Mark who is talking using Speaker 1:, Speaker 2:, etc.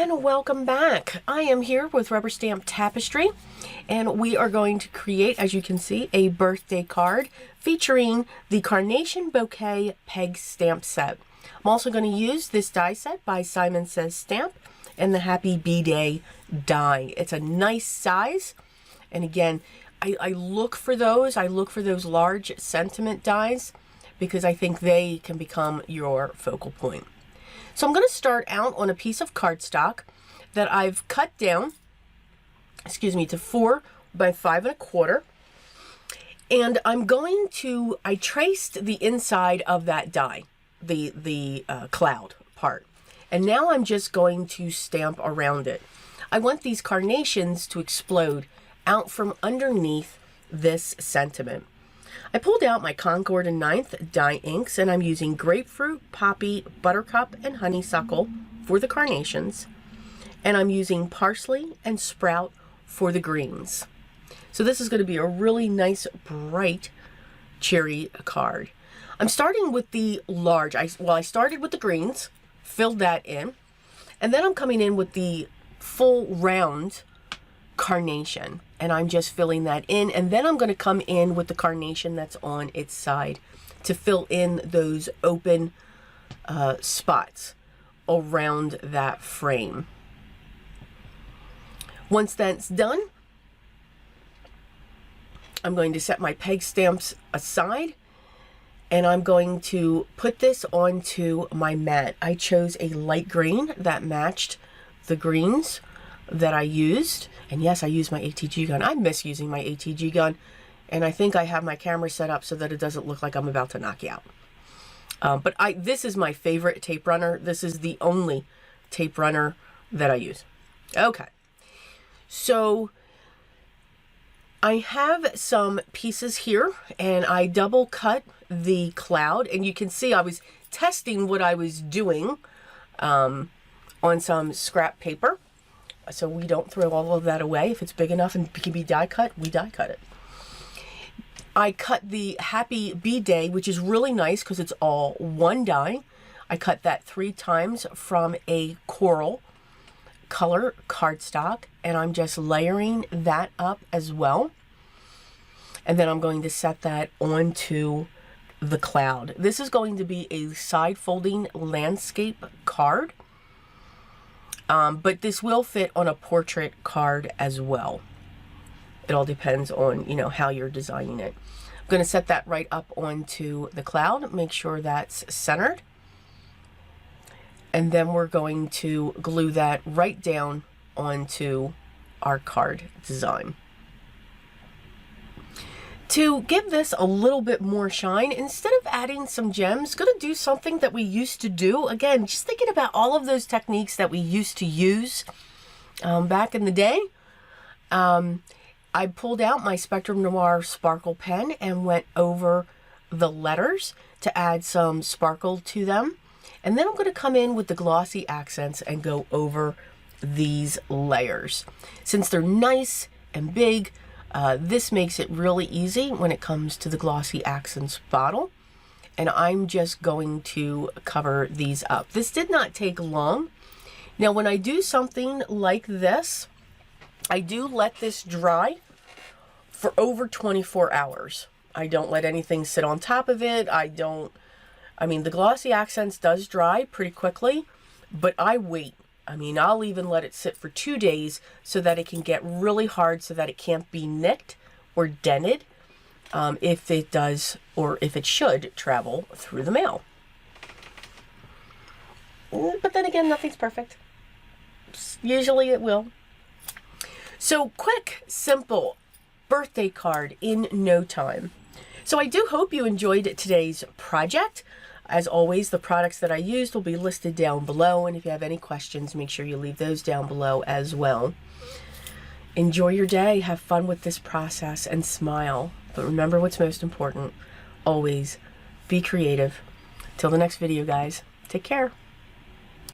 Speaker 1: and welcome back. I am here with Rubber Stamp Tapestry, and we are going to create, as you can see, a birthday card featuring the Carnation Bouquet peg stamp set. I'm also going to use this die set by Simon Says Stamp and the Happy B-Day die. It's a nice size, and again, I look for those. I look for those large sentiment dies because I think they can become your focal point. So I'm going to start out on a piece of cardstock that I've cut down, to 4 by 5 1/4. And I'm going to, I traced the inside of that die, the cloud part. And now I'm just going to stamp around it. I want these carnations to explode out from underneath this sentiment. I pulled out my Concord and 9th die inks, and I'm using Grapefruit, Poppy, Buttercup, and Honeysuckle for the carnations. And I'm using Parsley and Sprout for the greens. So this is going to be a really nice, bright cherry card. I'm starting with the large. I started with the greens, filled that in, and then I'm coming in with the full round carnation, and I'm just filling that in, and then I'm going to come in with the carnation that's on its side to fill in those open spots around that frame. Once that's done, I'm going to set my peg stamps aside, and I'm going to put this onto my mat. I chose a light green that matched the greens that I used. And yes, I used my ATG gun. I miss using my ATG gun. And I think I have my camera set up so that it doesn't look like I'm about to knock you out. But this is my favorite tape runner. This is the only tape runner that I use. Okay. So I have some pieces here, and I double cut the cloud. And you can see I was testing what I was doing on some scrap paper, so we don't throw all of that away. If it's big enough and can be die cut, we die cut it. I cut the Happy B-Day, which is really nice because it's all one die. I cut that 3 times from a coral color cardstock, and I'm just layering that up as well. And then I'm going to set that onto the cloud. This is going to be a side folding landscape card. But this will fit on a portrait card as well. It all depends on, how you're designing it. I'm going to set that right up onto the cloud, make sure that's centered. And then we're going to glue that right down onto our card design. To give this a little bit more shine, instead of adding some gems, going to do something that we used to do. Again, just thinking about all of those techniques that we used to use back in the day. I pulled out my Spectrum Noir sparkle pen and went over the letters to add some sparkle to them. And then I'm going to come in with the glossy accents and go over these layers. Since they're nice and big, this makes it really easy when it comes to the glossy accents bottle, and I'm just going to cover these up. This did not take long. Now when I do something like this, I do let this dry for over 24 hours. I don't let anything sit on top of it. The glossy accents does dry pretty quickly, but I wait. I'll even let it sit for 2 days so that it can get really hard so that it can't be nicked or dented if it does, or if it should travel through the mail. But then again, nothing's perfect. Usually it will. So quick, simple birthday card in no time. So I do hope you enjoyed today's project. As always, the products that I used will be listed down below, and if you have any questions, make sure you leave those down below as well. Enjoy your day, have fun with this process, and smile. But remember what's most important, always be creative. Till the next video, guys, take care.